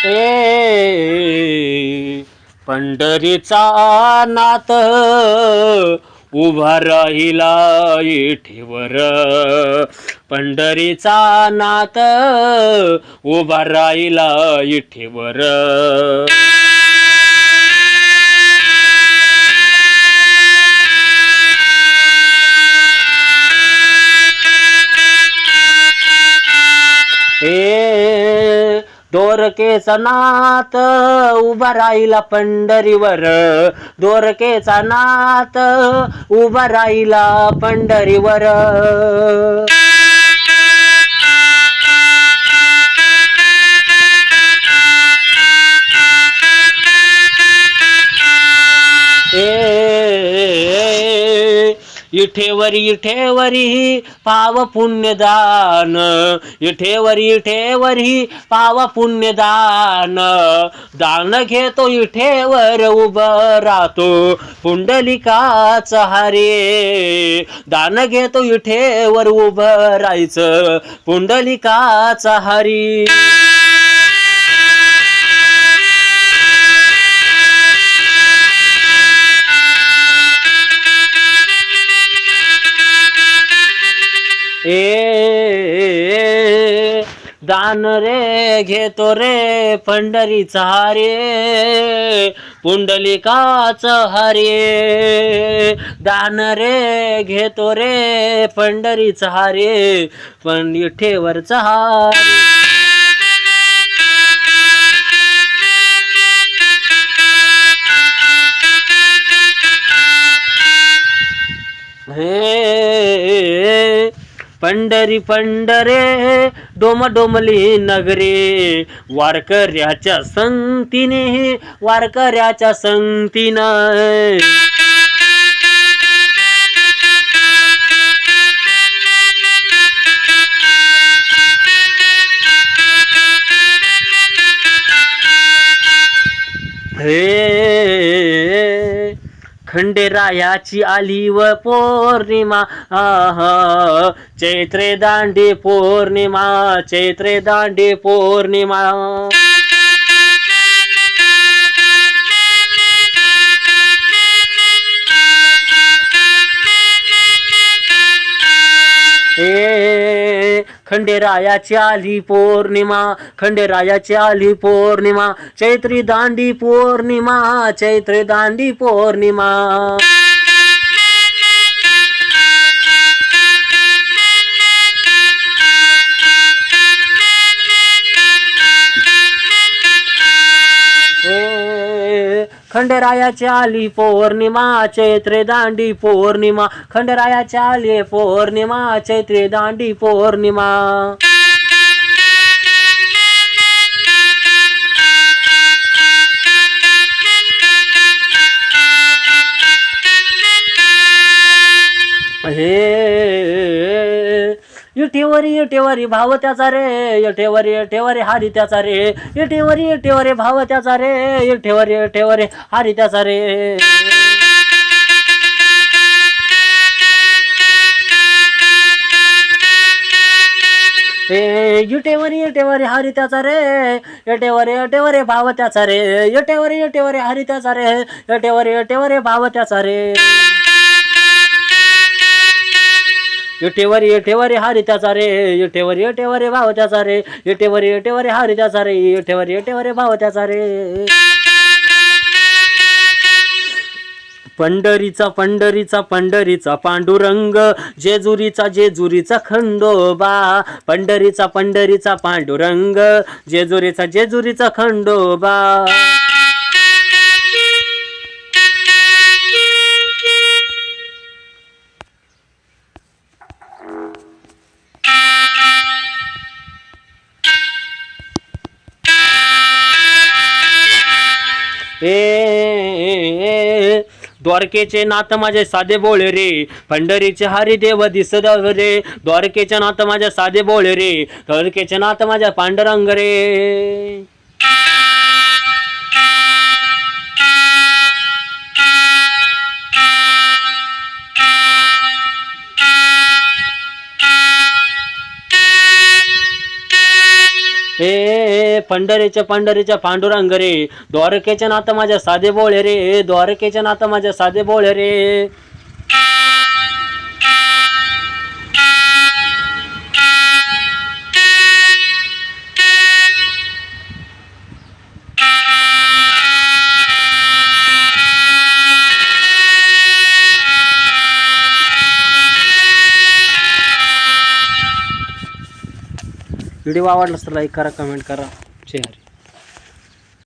ए पंढरीचा नाथ उभा राहिला विठेवर. पंढरीचा नाथ उभा राहिला विठेवर. ए दोरकेचा नाथ उभा राहिला पंढरीवर. दोरकेचा नाथ उभा राहिला पंढरीवर. ए इठेवरी इठेवरी पाव पुण्यदान. इठेवरी इठेवरी पाव पुण्यदान. दान घेतो इठेवर उभं राहतो पुंडलिकाचा हरे. दान घेतो इठेवर उभं राहायचं पुंडलिकाचा हरी. ए दान रे घेतो रे पंढरीचा रे पुंडलिकाचा हरे. दान रे घेतो रे पंढरीचा रे पण विठेवरचा हरे. हे पंढरी पंढरे डोम डोमली नगरे. वारकऱ्याच्या संगतीने वारकऱ्याच्या संगतीनं. हे खंडेरायाची आली व पौर्णिमा. चैत्रे दांडी पौर्णिमा. चैत्रे दांडी पौर्णिमा. ए खंडेरायाची आली पौर्णिमा. खंडेरायाची आली पौर्णिमा. चैत्री दांडी पौर्णिमा. चैत्री दांडी पौर्णिमा. खंडेरायाची आली पौर्णिमा. चैत्रे दांडी पौर्णिमा. खंडेरायाची आली पौर्णिमा. चैत्रे दांडी पौर्णिमा. हे इटेवरी इटेवरी भाव त्याचा रे. इटेवरी इटेवरी हारी त्याचा रे. इटेवरी इटेवरी भाव त्याचा रे. इटेवरी इटेवरी हारी त्याचा रे. इटेवरी इटेवरी हारी त्याचा रे. इटेवरी इटेवरी भाव त्याचा रे. इटेवरी इटेवरी हारी त्याचा रे. इटेवरी इटेवरी भाव त्याचा रे. इटेवरी इटेवरी हारी त्याचा रे. इटेवरी इटेवरी भाव त्याचा रे. इटेवरी इटेवरी हारी त्याचा रे. इटेवरी इटेवरी भाव त्याचा रे. पंढरीचा पंढरीचा पंढरीचा पांडुरंग. जेजुरीचा जेजुरीचा खंडोबा. पंढरीचा पंढरीचा पांडुरंग. जेजुरीचा जेजुरीचा खंडोबा. ए द्वारकेचे नाथ माझे साधे बोळे रे. पंढरीचे हरी देव दिसत रे. द्वारकेचे नाथ माझ्या साधे बोळे रे. द्वारकेचे नाथ माझ्या पांडुरंग रे. ए पंढरीच्या पांडुरंग रे, द्वारकेच्या नाथ माझ्या साधे बोळे रे, द्वारकेच्या नाथ माझ्या साधे बोळे रे. व्हिडिओ आवडला तर लाईक करा, कमेंट करा. जय हरी.